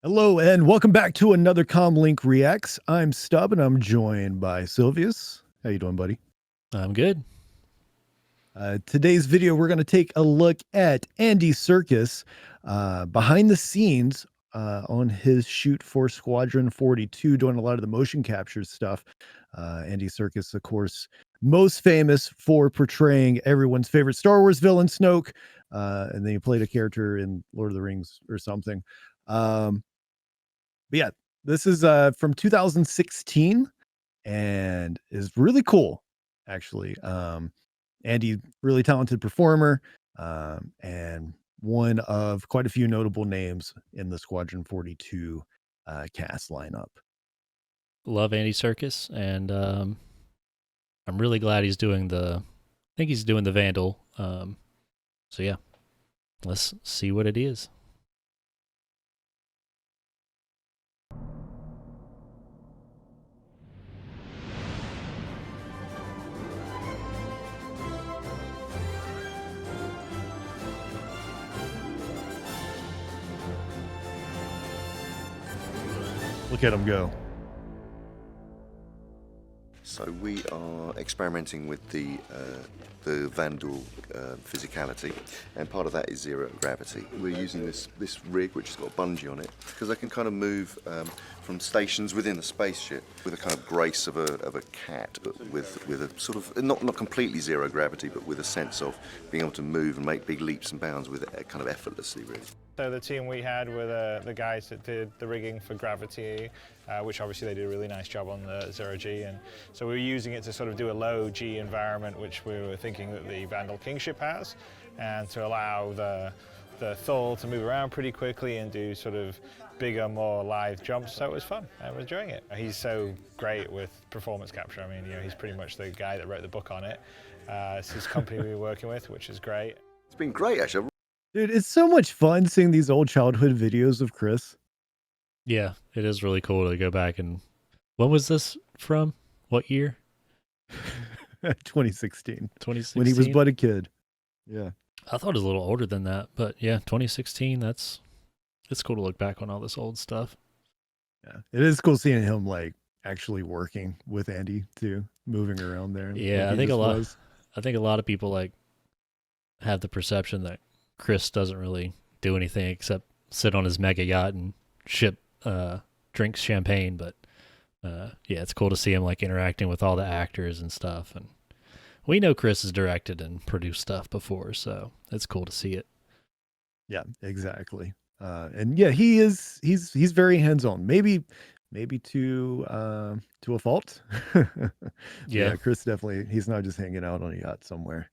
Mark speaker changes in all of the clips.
Speaker 1: Hello and welcome back to another CommLink Reacts. I'm Stubb and I'm joined by Silvius. How you doing, buddy?
Speaker 2: I'm good.
Speaker 1: Today's video, we're going to take a look at Andy Serkis behind the scenes on his shoot for Squadron 42, doing a lot of the motion capture stuff. Andy Serkis, of course, most famous for portraying everyone's favorite Star Wars villain, Snoke, and then he played a character in Lord of the Rings or something. But yeah, this is from 2016 and is really cool, actually. Andy, really talented performer, and one of quite a few notable names in the Squadron 42 cast lineup.
Speaker 2: Love Andy Serkis, and I'm really glad he's doing I think he's doing the Vandal. So yeah, let's see what it is.
Speaker 1: Look at him go.
Speaker 3: So we are experimenting with the Vandal physicality, and part of that is zero gravity. We're using this rig which has got a bungee on it because I can kind of move from stations within the spaceship with a kind of grace of a cat, but with a sort of not completely zero gravity, but with a sense of being able to move and make big leaps and bounds with it kind of effortlessly, really.
Speaker 4: So the team we had were the guys that did the rigging for Gravity, which obviously they did a really nice job on the Zero G, and so we were using it to sort of do a low G environment, which we were thinking that the Vandal Kingship has, and to allow the Thul to move around pretty quickly and do sort of bigger, more live jumps. So it was fun. I was enjoying it. He's so great with performance capture. I mean, you know, he's pretty much the guy that wrote the book on it. It's his company we were working with, which is great.
Speaker 3: It's been great, actually.
Speaker 1: Dude, it's so much fun seeing these old childhood videos of Chris.
Speaker 2: Yeah, it is really cool to go back and. When was this from? What year?
Speaker 1: 2016.
Speaker 2: 2016.
Speaker 1: When he was but a kid. Yeah.
Speaker 2: I thought it was a little older than that, but yeah, 2016. It's cool to look back on all this old stuff.
Speaker 1: Yeah, it is cool seeing him like actually working with Andy too, moving around there.
Speaker 2: Yeah,
Speaker 1: like
Speaker 2: I think a lot of people like have the perception that Chris doesn't really do anything except sit on his mega yacht and drinks champagne. But yeah, it's cool to see him like interacting with all the actors and stuff. And we know Chris has directed and produced stuff before, so it's cool to see it.
Speaker 1: Yeah, exactly. And yeah, he's very hands-on. Maybe to a fault.
Speaker 2: Yeah,
Speaker 1: Chris definitely, he's not just hanging out on a yacht somewhere.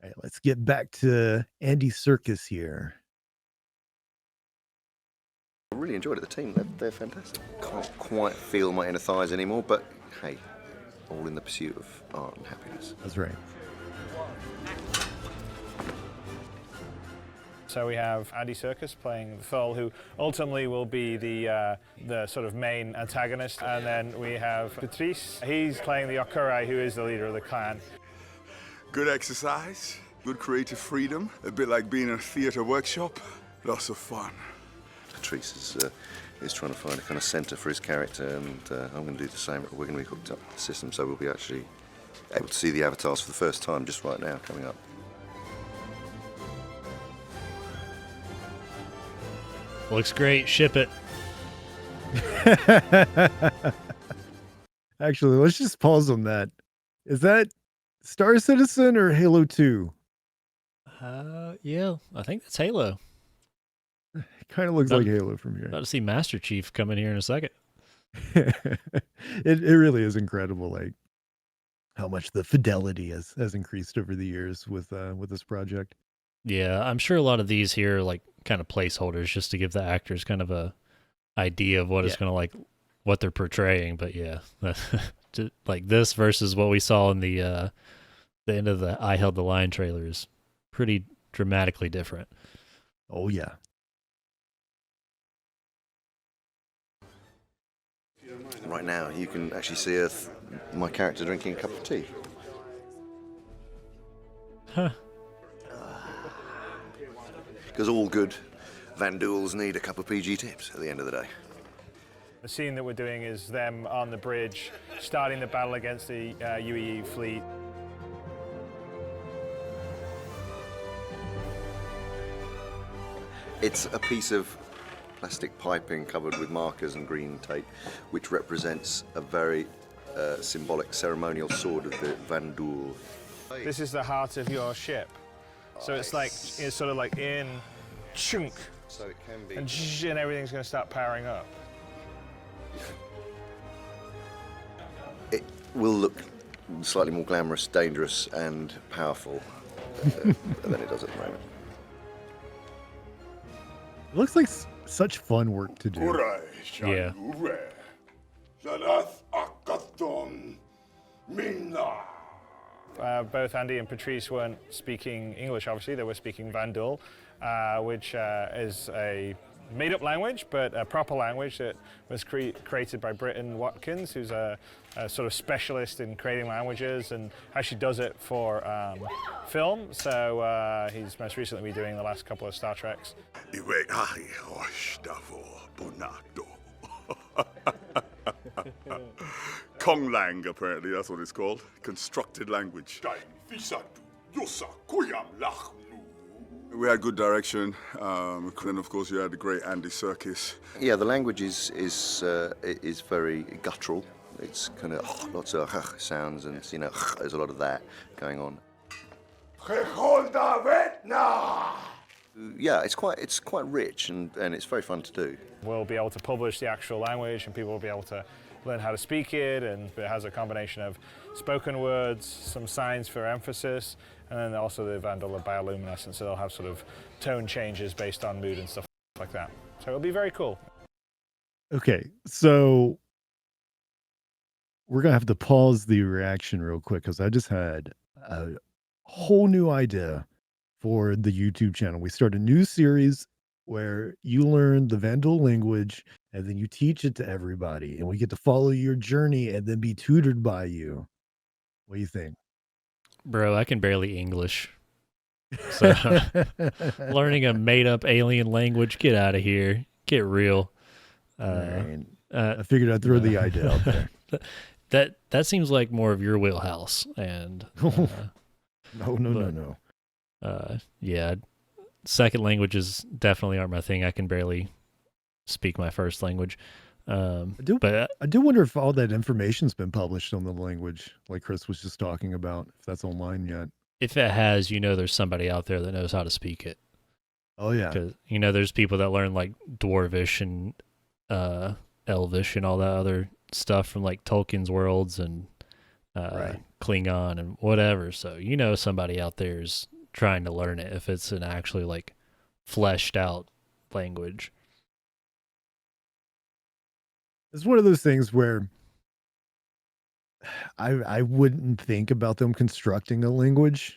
Speaker 1: All right, let's get back to Andy Serkis here.
Speaker 3: I really enjoyed it. The team, they're fantastic. Can't quite feel my inner thighs anymore, but hey, all in the pursuit of art and happiness.
Speaker 1: That's right.
Speaker 4: So we have Andy Serkis playing the Thul, who ultimately will be the sort of main antagonist, and then we have Patrice. He's playing the Okurai, who is the leader of the clan.
Speaker 5: Good exercise, good creative freedom, a bit like being in a theatre workshop. Lots of fun.
Speaker 3: Patrice is trying to find a kind of centre for his character, and I'm going to do the same. We're going to be hooked up to the system, so we'll be actually able to see the avatars for the first time just right now coming up.
Speaker 2: looks great. Ship it.
Speaker 1: Actually, let's just pause on that. Is that Star Citizen or Halo 2?
Speaker 2: Yeah, I think that's Halo.
Speaker 1: It kind of looks like Halo from here.
Speaker 2: About to see Master Chief come in here in a second.
Speaker 1: It really is incredible, like how much the fidelity has increased over the years with this project.
Speaker 2: Yeah, I'm sure a lot of these here are like kind of placeholders just to give the actors kind of a idea of what it's going to like, what they're portraying. But yeah, like this versus what we saw in the end of the I Held the Line trailer is pretty dramatically different.
Speaker 1: Oh yeah.
Speaker 3: Right now, you can actually see my character drinking a cup of tea.
Speaker 2: Huh.
Speaker 3: Because all good Vanduls need a couple of PG tips at the end of the day.
Speaker 4: The scene that we're doing is them on the bridge, starting the battle against the UEE fleet.
Speaker 3: It's a piece of plastic piping covered with markers and green tape, which represents a very symbolic ceremonial sword of the Vandul.
Speaker 4: This is the heart of your ship. So it's like, it's sort of like in, chunk,
Speaker 3: So it can be.
Speaker 4: and everything's going to start powering up.
Speaker 3: It will look slightly more glamorous, dangerous, and powerful than it does at the moment.
Speaker 1: It looks like such fun work to do.
Speaker 2: Yeah.
Speaker 4: Both Andy and Patrice weren't speaking English, obviously. They were speaking Vandal, which is a made-up language, but a proper language that was created by Britton Watkins, who's a sort of specialist in creating languages and actually does it for film. So he's most recently been doing the last couple of Star Treks.
Speaker 5: CommLink, apparently, that's what it's called. Constructed language. We had good direction, and of course you had the great Andy Serkis.
Speaker 3: Yeah, the language is very guttural. It's kind of lots of sounds, and you know, there's a lot of that going on. Yeah, it's quite rich, and it's very fun to do.
Speaker 4: We'll be able to publish the actual language, and people will be able to learn how to speak it, and it has a combination of spoken words, some signs for emphasis, and then also the Vandal of bioluminescence, so they'll have sort of tone changes based on mood and stuff like that. So it'll be very cool.
Speaker 1: Okay, so we're gonna have to pause the reaction real quick because I just had a whole new idea for the YouTube channel. We start a new series where you learn the Vandal language and then you teach it to everybody, and we get to follow your journey and then be tutored by you. What do you think?
Speaker 2: Bro, I can barely English. So learning a made-up alien language, get out of here. Get real.
Speaker 1: Man, I figured I'd throw the idea out there.
Speaker 2: That seems like more of your wheelhouse. And
Speaker 1: No.
Speaker 2: yeah, second languages definitely aren't my thing. I can barely speak my first language.
Speaker 1: I do wonder if all that information's been published on the language, like Chris was just talking about, if that's online yet.
Speaker 2: If it has, there's somebody out there that knows how to speak it.
Speaker 1: Oh yeah,
Speaker 2: because there's people that learn like Dwarvish and Elvish and all that other stuff from like Tolkien's worlds and
Speaker 1: Right.
Speaker 2: Klingon and whatever. So somebody out there is trying to learn it if it's an actually like fleshed out language.
Speaker 1: It's one of those things where I wouldn't think about them constructing a language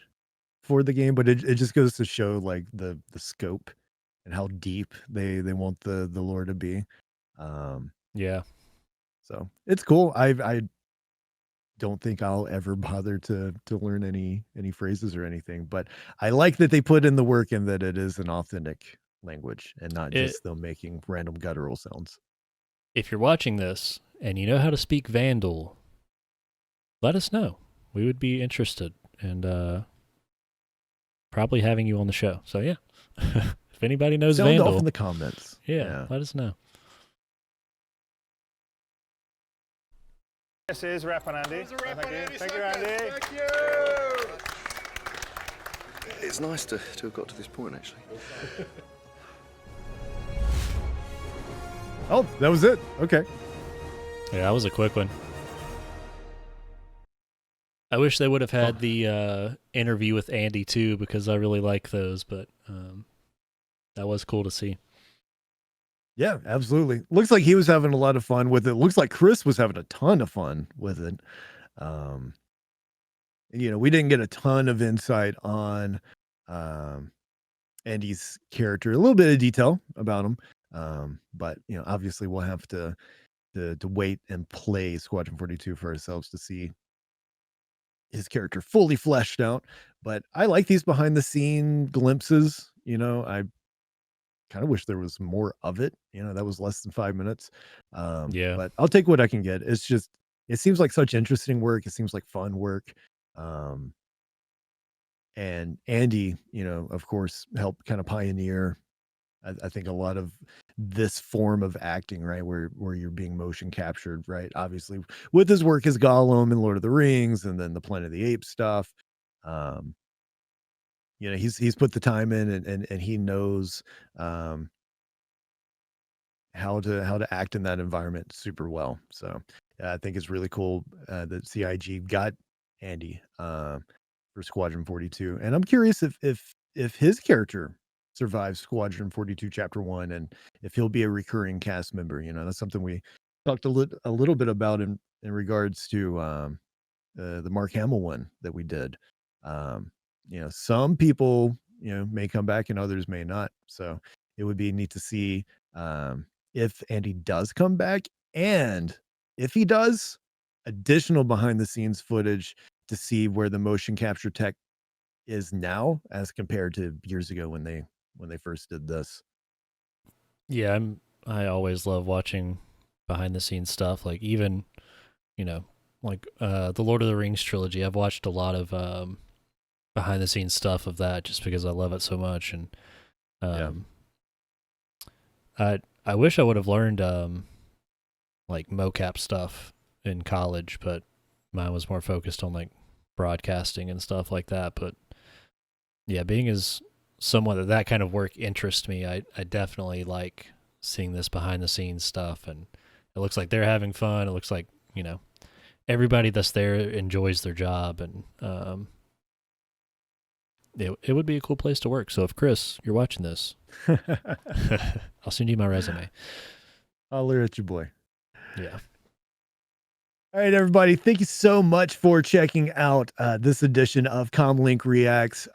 Speaker 1: for the game, but it just goes to show like the scope and how deep they want the lore to be.
Speaker 2: Yeah.
Speaker 1: So it's cool. I don't think I'll ever bother to learn any phrases or anything, but I like that they put in the work and that it is an authentic language and not just them making random guttural sounds.
Speaker 2: If you're watching this and you know how to speak Vandal, let us know. We would be interested and probably having you on the show. So yeah, if anybody knows
Speaker 1: Sound
Speaker 2: Vandal,
Speaker 1: off in the comments.
Speaker 2: yeah, let us know.
Speaker 4: This is Rep on Andy. Thank you, Andy.
Speaker 5: Thank you!
Speaker 3: It's nice to have got to this point, actually.
Speaker 1: Oh, that was it. Okay.
Speaker 2: Yeah, that was a quick one. I wish they would have had the interview with Andy too, because I really like those, but that was cool to see.
Speaker 1: Yeah, absolutely. Looks like he was having a lot of fun with it. Looks like Chris was having a ton of fun with it. We didn't get a ton of insight on Andy's character, a little bit of detail about him. But obviously we'll have to wait and play Squadron 42 for ourselves to see his character fully fleshed out. But I like these behind the scene glimpses. kind of wish there was more of it. That was less than 5 minutes.
Speaker 2: Yeah.
Speaker 1: But I'll take what I can get. It's just, it seems like such interesting work. It seems like fun work. And Andy, of course, helped kind of pioneer, I think, a lot of this form of acting, right? Where you're being motion captured, right? Obviously, with his work as Gollum in Lord of the Rings, and then the Planet of the Apes stuff. He's put the time in, and he knows how to act in that environment super well. So I think it's really cool that CIG got Andy for Squadron 42, and I'm curious if his character survives Squadron 42 Chapter 1, and if he'll be a recurring cast member. That's something we talked a little bit about in regards to the Mark Hamill one that we did. Some people may come back and others may not. So it would be neat to see if Andy does come back, and if he does, additional behind the scenes footage to see where the motion capture tech is now as compared to years ago when they first did this.
Speaker 2: Yeah, I always love watching behind the scenes stuff. Like even, like the Lord of the Rings trilogy. I've watched a lot of behind the scenes stuff of that just because I love it so much. And I wish I would have learned like mocap stuff in college, but mine was more focused on like broadcasting and stuff like that. But yeah, being as someone that kind of work interests me, I definitely like seeing this behind the scenes stuff, and it looks like they're having fun. It looks like, everybody that's there enjoys their job, and it would be a cool place to work. So if Chris, you're watching this, I'll send you my resume.
Speaker 1: Holler at your boy.
Speaker 2: Yeah.
Speaker 1: All right, everybody. Thank you so much for checking out this edition of CommLink Reacts.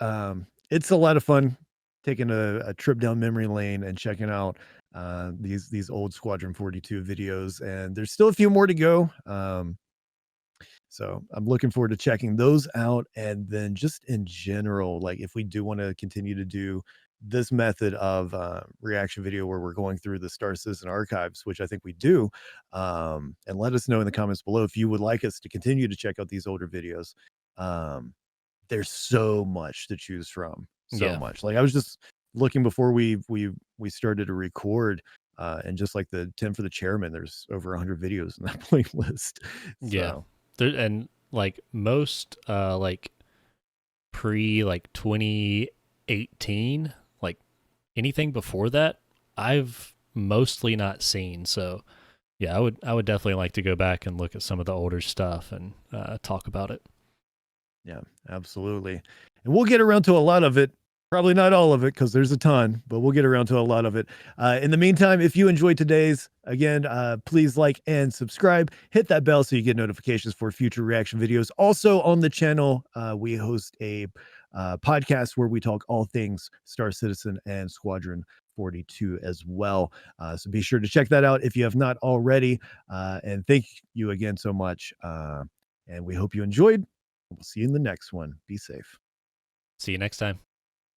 Speaker 1: It's a lot of fun taking a trip down memory lane and checking out these old Squadron 42 videos. And there's still a few more to go. So I'm looking forward to checking those out. And then just in general, like if we do want to continue to do this method of reaction video where we're going through the Star Citizen archives, which I think we do, and let us know in the comments below if you would like us to continue to check out these older videos. There's so much to choose from, so much. Like I was just looking before we started to record, and just like the 10 for the chairman, there's over 100 videos in that playlist.
Speaker 2: Yeah. And like most like pre like 2018, like anything before that, I've mostly not seen. So yeah, I would definitely like to go back and look at some of the older stuff and talk about it.
Speaker 1: Yeah, absolutely. And we'll get around to a lot of it. Probably not all of it because there's a ton, but we'll get around to a lot of it. In the meantime, if you enjoyed today's, again, please like and subscribe. Hit that bell so you get notifications for future reaction videos. Also on the channel, we host a podcast where we talk all things Star Citizen and Squadron 42 as well. So be sure to check that out if you have not already. And thank you again so much. And we hope you enjoyed. We'll see you in the next one. Be safe.
Speaker 2: See you next time.